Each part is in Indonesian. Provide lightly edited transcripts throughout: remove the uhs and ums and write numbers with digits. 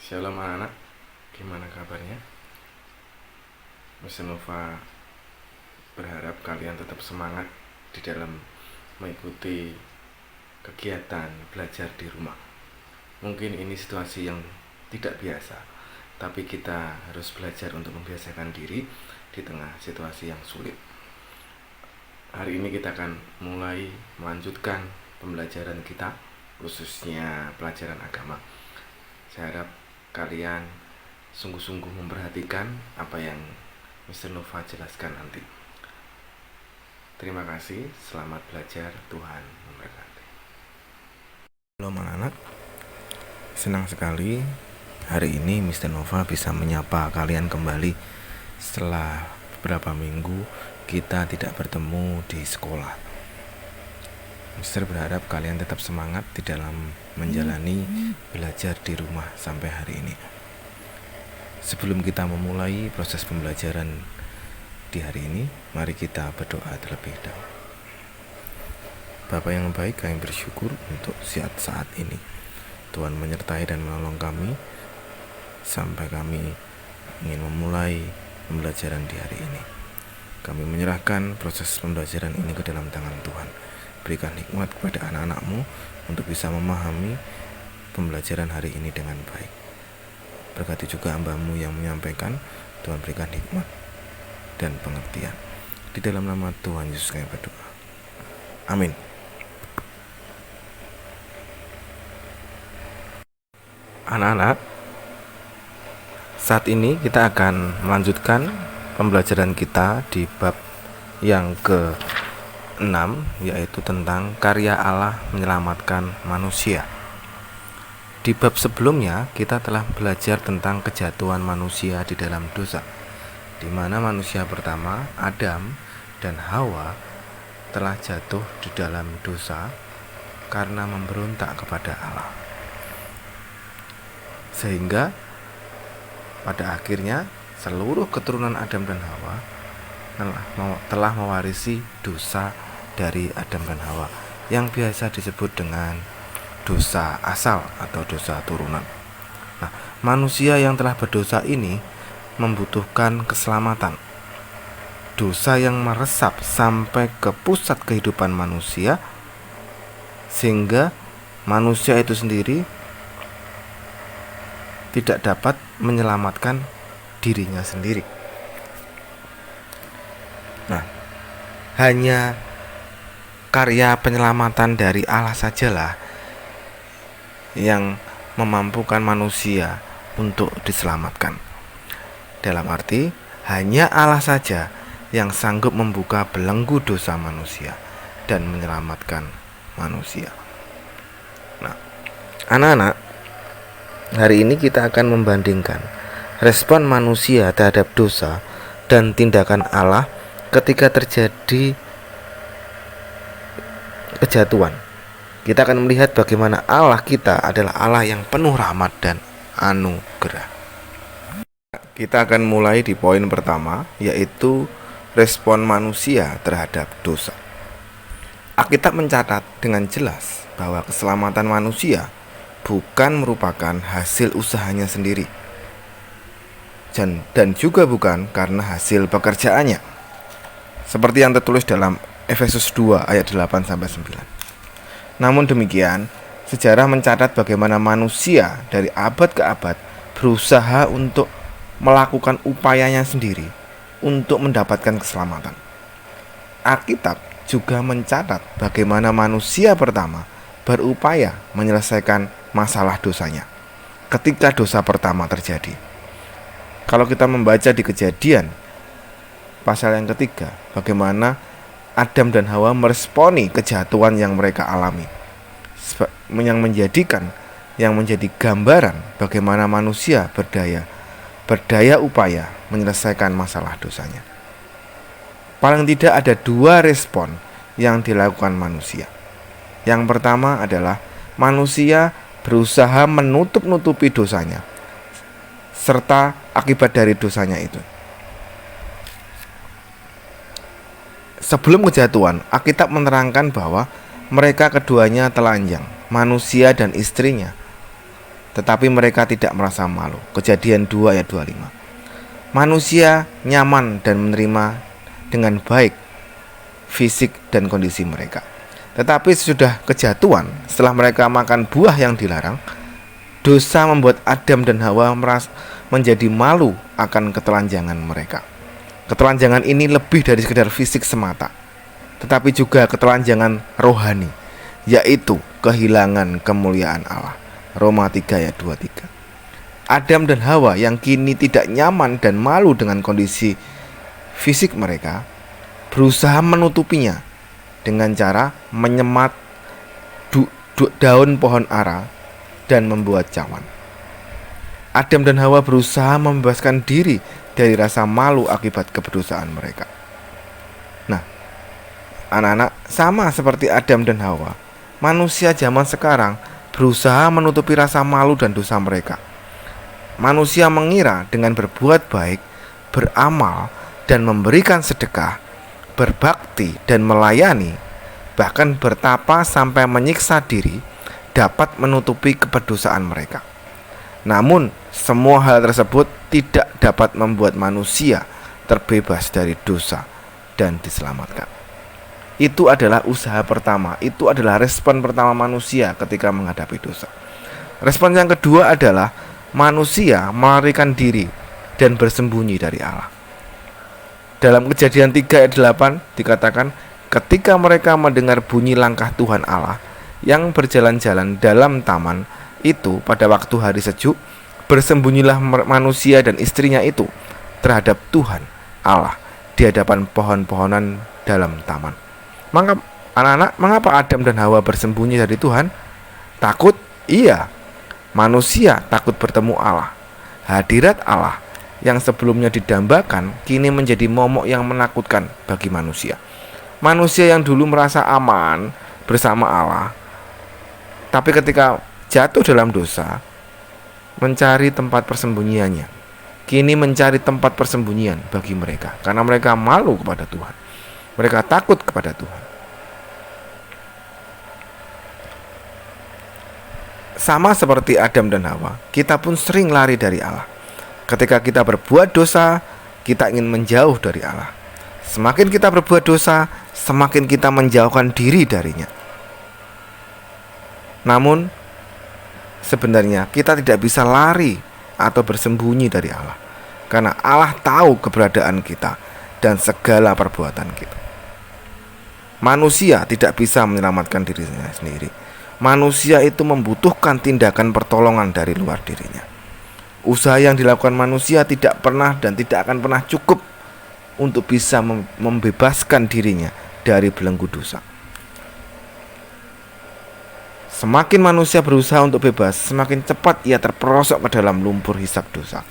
Shalom anak-anak, gimana kabarnya? Mr. Nova berharap kalian tetap semangat di dalam mengikuti kegiatan belajar di rumah. Mungkin ini situasi yang tidak biasa, tapi kita harus belajar untuk membiasakan diri di tengah situasi yang sulit. Hari ini kita akan mulai melanjutkan pembelajaran kita, khususnya pelajaran agama. Saya harap kalian sungguh-sungguh memperhatikan apa yang Mr. Nova jelaskan nanti. Terima kasih, selamat belajar, Tuhan memberkati. Halo anak-anak, senang sekali hari ini Mr. Nova bisa menyapa kalian kembali setelah beberapa minggu kita tidak bertemu di sekolah. Mister berharap kalian tetap semangat di dalam menjalani belajar di rumah sampai hari ini. Sebelum kita memulai proses pembelajaran di hari ini, mari kita berdoa terlebih dahulu. Bapa yang baik, kami bersyukur untuk saat ini. Tuhan menyertai dan menolong kami sampai kami ingin memulai pembelajaran di hari ini. Kami menyerahkan proses pembelajaran ini ke dalam tangan Tuhan. Berikan hikmat kepada anak-anak-Mu untuk bisa memahami pembelajaran hari ini dengan baik. Berkati juga hamba-Mu yang menyampaikan. Tuhan berikan hikmat dan pengertian. Di dalam nama Tuhan Yesus kami berdoa. Amin. Anak-anak, saat ini kita akan melanjutkan pembelajaran kita di bab yang ke-6, yaitu tentang karya Allah menyelamatkan manusia. Di bab sebelumnya kita telah belajar tentang kejatuhan manusia di dalam dosa, di mana manusia pertama, Adam dan Hawa, telah jatuh di dalam dosa karena memberontak kepada Allah. Sehingga pada akhirnya seluruh keturunan Adam dan Hawa telah mewarisi dosa dari Adam dan Hawa, yang biasa disebut dengan dosa asal atau dosa turunan. Nah, manusia yang telah berdosa ini membutuhkan keselamatan. Dosa yang meresap sampai ke pusat kehidupan manusia, sehingga manusia itu sendiri tidak dapat menyelamatkan dirinya sendiri. Nah, hanya karya penyelamatan dari Allah sajalah yang memampukan manusia untuk diselamatkan. Dalam arti, hanya Allah saja yang sanggup membuka belenggu dosa manusia dan menyelamatkan manusia. Nah, anak-anak, hari ini kita akan membandingkan respon manusia terhadap dosa dan tindakan Allah ketika terjadi kejatuhan. Kita akan melihat bagaimana Allah kita adalah Allah yang penuh rahmat dan anugerah. Kita akan mulai di poin pertama, yaitu respon manusia terhadap dosa. Alkitab mencatat dengan jelas bahwa keselamatan manusia bukan merupakan hasil usahanya sendiri, dan juga bukan karena hasil pekerjaannya, seperti yang tertulis dalam Efesus 2 ayat 8-9. Namun demikian, sejarah mencatat bagaimana manusia dari abad ke abad berusaha untuk melakukan upayanya sendiri untuk mendapatkan keselamatan. Alkitab juga mencatat bagaimana manusia pertama berupaya menyelesaikan masalah dosanya ketika dosa pertama terjadi. Kalau kita membaca di Kejadian pasal yang ketiga, bagaimana Adam dan Hawa meresponi kejatuhan yang mereka alami, yang menjadi gambaran bagaimana manusia berdaya upaya menyelesaikan masalah dosanya. Paling tidak ada dua respon yang dilakukan manusia. Yang pertama adalah manusia berusaha menutup-nutupi dosanya serta akibat dari dosanya itu. Sebelum kejatuhan, Alkitab menerangkan bahwa mereka keduanya telanjang, manusia dan istrinya, tetapi mereka tidak merasa malu. Kejadian 2 ayat 25. Manusia nyaman dan menerima dengan baik fisik dan kondisi mereka. Tetapi sesudah kejatuhan, setelah mereka makan buah yang dilarang, dosa membuat Adam dan Hawa menjadi malu akan ketelanjangan mereka. Ketelanjangan ini lebih dari sekedar fisik semata, tetapi juga ketelanjangan rohani, yaitu kehilangan kemuliaan Allah. Roma 3 ayat 23. Adam dan Hawa yang kini tidak nyaman dan malu dengan kondisi fisik mereka, berusaha menutupinya dengan cara menyemat daun pohon ara dan membuat cawan. Adam dan Hawa berusaha membebaskan diri dari rasa malu akibat kedosaan mereka. Nah, anak-anak, sama seperti Adam dan Hawa, manusia zaman sekarang berusaha menutupi rasa malu dan dosa mereka. Manusia mengira dengan berbuat baik, beramal, dan memberikan sedekah, berbakti dan melayani, bahkan bertapa sampai menyiksa diri, dapat menutupi keberdosaan mereka. Namun, semua hal tersebut tidak dapat membuat manusia terbebas dari dosa dan diselamatkan. Itu adalah usaha pertama, itu adalah respon pertama manusia ketika menghadapi dosa. Respon yang kedua adalah manusia melarikan diri dan bersembunyi dari Allah. Dalam Kejadian 3 ayat 8 dikatakan, ketika mereka mendengar bunyi langkah Tuhan Allah yang berjalan-jalan dalam taman itu pada waktu hari sejuk, bersembunyilah manusia dan istrinya itu terhadap Tuhan Allah di hadapan pohon-pohonan dalam taman. Maka anak-anak, mengapa Adam dan Hawa bersembunyi dari Tuhan? Takut? Iya. Manusia takut bertemu Allah. Hadirat Allah yang sebelumnya didambakan kini menjadi momok yang menakutkan bagi manusia. Manusia yang dulu merasa aman bersama Allah, tapi ketika jatuh dalam dosa, mencari tempat persembunyiannya. Kini mencari tempat persembunyian bagi mereka, karena mereka malu kepada Tuhan. Mereka takut kepada Tuhan. Sama seperti Adam dan Hawa, kita pun sering lari dari Allah. Ketika kita berbuat dosa, kita ingin menjauh dari Allah. Semakin kita berbuat dosa, semakin kita menjauhkan diri darinya. Namun, sebenarnya kita tidak bisa lari atau bersembunyi dari Allah, karena Allah tahu keberadaan kita dan segala perbuatan kita. Manusia tidak bisa menyelamatkan dirinya sendiri. Manusia itu membutuhkan tindakan pertolongan dari luar dirinya. Usaha yang dilakukan manusia tidak pernah dan tidak akan pernah cukup untuk bisa membebaskan dirinya dari belenggu dosa. Semakin manusia berusaha untuk bebas, semakin cepat ia terperosok ke dalam lumpur hisab dosa.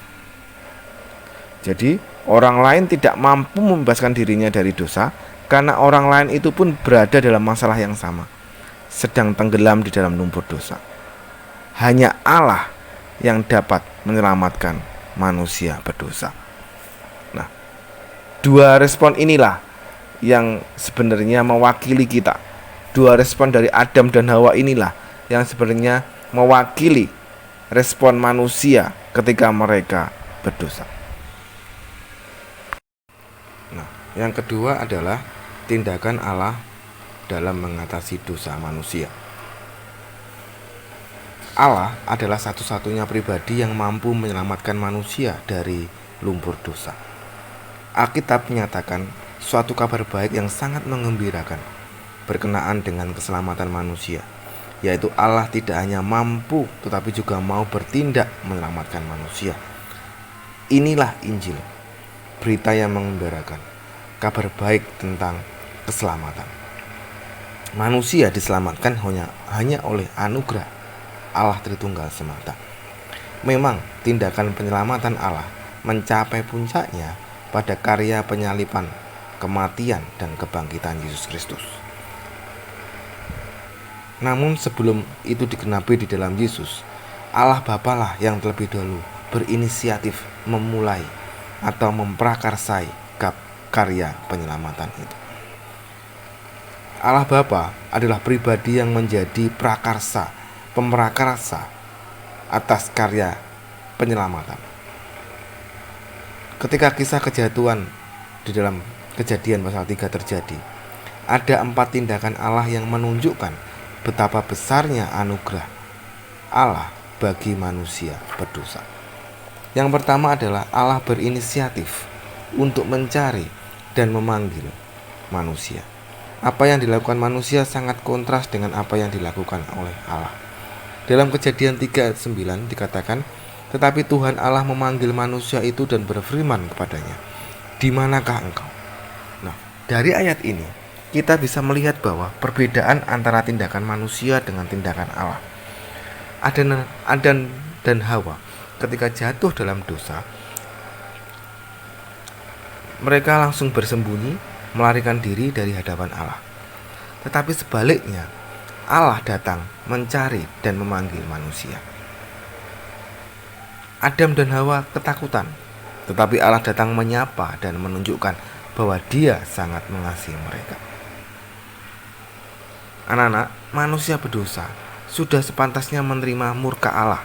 Jadi, orang lain tidak mampu membebaskan dirinya dari dosa karena orang lain itu pun berada dalam masalah yang sama, sedang tenggelam di dalam lumpur dosa. Hanya Allah yang dapat menyelamatkan manusia berdosa. Nah, dua respon inilah yang sebenarnya mewakili kita. Dua respon dari Adam dan Hawa inilah yang sebenarnya mewakili respon manusia ketika mereka berdosa. Nah, yang kedua adalah tindakan Allah dalam mengatasi dosa manusia. Allah adalah satu-satunya pribadi yang mampu menyelamatkan manusia dari lumpur dosa. Alkitab menyatakan suatu kabar baik yang sangat menggembirakan berkenaan dengan keselamatan manusia, yaitu Allah tidak hanya mampu tetapi juga mau bertindak menyelamatkan manusia. Inilah Injil, berita yang mengembirakan, kabar baik tentang keselamatan. Manusia diselamatkan hanya oleh anugerah Allah Tritunggal semata. Memang tindakan penyelamatan Allah mencapai puncaknya pada karya penyaliban, kematian, dan kebangkitan Yesus Kristus. Namun sebelum itu digenapi di dalam Yesus, Allah Bapa lah yang terlebih dahulu berinisiatif memulai atau memprakarsai karya penyelamatan itu. Allah Bapa adalah pribadi yang menjadi prakarsa, pemrakarsa atas karya penyelamatan. Ketika kisah kejatuhan di dalam Kejadian pasal 3 terjadi, ada 4 tindakan Allah yang menunjukkan betapa besarnya anugerah Allah bagi manusia berdosa. Yang pertama adalah Allah berinisiatif untuk mencari dan memanggil manusia. Apa yang dilakukan manusia sangat kontras dengan apa yang dilakukan oleh Allah. Dalam Kejadian 3 ayat 9 dikatakan, tetapi Tuhan Allah memanggil manusia itu dan berfirman kepadanya, di manakah engkau? Nah, dari ayat ini kita bisa melihat bahwa perbedaan antara tindakan manusia dengan tindakan Allah. Adan dan Hawa ketika jatuh dalam dosa, mereka langsung bersembunyi, melarikan diri dari hadapan Allah. Tetapi sebaliknya, Allah datang mencari dan memanggil manusia. Adam dan Hawa ketakutan, tetapi Allah datang menyapa dan menunjukkan bahwa Dia sangat mengasihi mereka. Anak-anak, manusia berdosa sudah sepantasnya menerima murka Allah.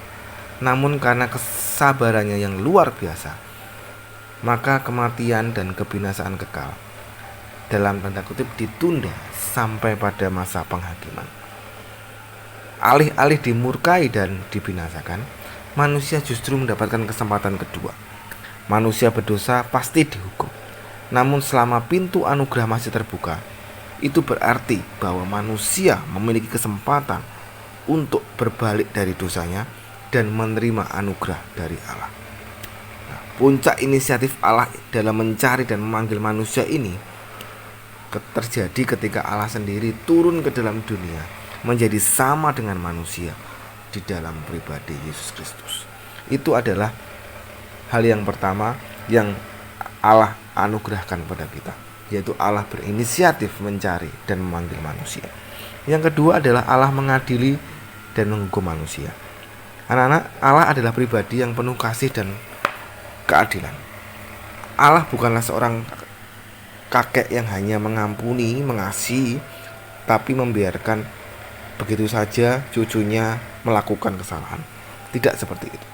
Namun karena kesabarannya yang luar biasa, maka kematian dan kebinasaan kekal, dalam tanda kutip, ditunda sampai pada masa penghakiman. Alih-alih dimurkai dan dibinasakan, manusia justru mendapatkan kesempatan kedua. Manusia berdosa pasti dihukum. Namun selama pintu anugerah masih terbuka, itu berarti bahwa manusia memiliki kesempatan untuk berbalik dari dosanya dan menerima anugerah dari Allah. Nah, puncak inisiatif Allah dalam mencari dan memanggil manusia ini terjadi ketika Allah sendiri turun ke dalam dunia menjadi sama dengan manusia di dalam pribadi Yesus Kristus. Itu adalah hal yang pertama yang Allah anugerahkan kepada kita, yaitu Allah berinisiatif mencari dan memanggil manusia. Yang kedua adalah Allah mengadili dan menghukum manusia. Anak-anak, Allah adalah pribadi yang penuh kasih dan keadilan. Allah bukanlah seorang kakek yang hanya mengampuni, mengasihi, tapi membiarkan begitu saja cucunya melakukan kesalahan. Tidak seperti itu.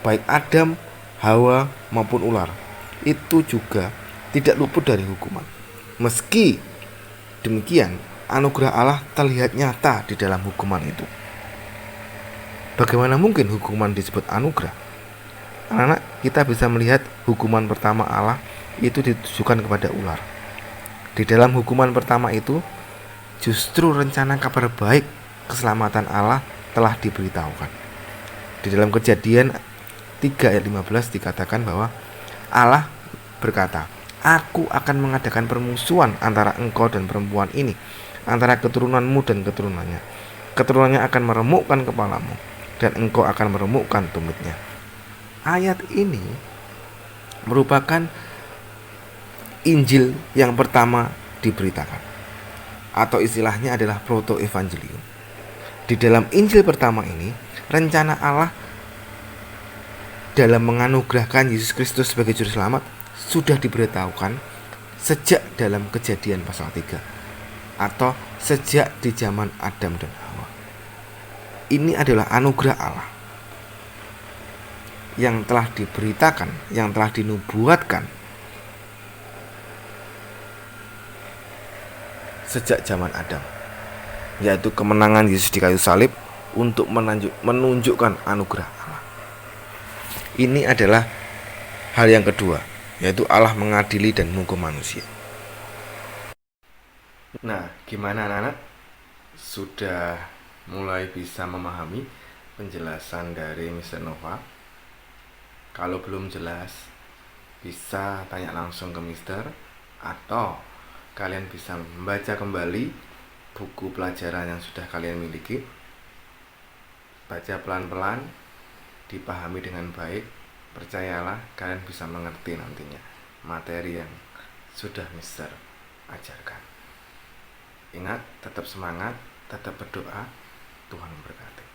Baik Adam, Hawa maupun ular itu juga tidak luput dari hukuman. Meski demikian, anugerah Allah terlihat nyata di dalam hukuman itu. Bagaimana mungkin hukuman disebut anugerah? Anak-anak, kita bisa melihat hukuman pertama Allah itu ditujukan kepada ular. Di dalam hukuman pertama itu, justru rencana kabar baik keselamatan Allah telah diberitahukan. Di dalam Kejadian 3 ayat 15 dikatakan bahwa Allah berkata, Aku akan mengadakan permusuhan antara engkau dan perempuan ini, antara keturunanmu dan keturunannya. Keturunannya akan meremukkan kepalamu, dan engkau akan meremukkan tumitnya. Ayat ini merupakan Injil yang pertama diberitakan, atau istilahnya adalah proto-evangelium. Di dalam Injil pertama ini, rencana Allah dalam menganugerahkan Yesus Kristus sebagai juru selamat sudah diberitahukan sejak dalam Kejadian pasal 3, atau sejak di zaman Adam dan Hawa. Ini adalah anugerah Allah yang telah diberitakan, yang telah dinubuatkan sejak zaman Adam, yaitu kemenangan Yesus di kayu salib untuk menunjukkan anugerah Allah. Ini adalah hal yang kedua, yaitu Allah mengadili dan menghukum manusia. Nah, gimana anak-anak? Sudah mulai bisa memahami penjelasan dari Mr. Nova? Kalau belum jelas, bisa tanya langsung ke Mister, atau kalian bisa membaca kembali buku pelajaran yang sudah kalian miliki. Baca pelan-pelan, dipahami dengan baik. Percayalah, kalian bisa mengerti nantinya materi yang sudah Mister ajarkan. Ingat, tetap semangat, tetap berdoa. Tuhan memberkati.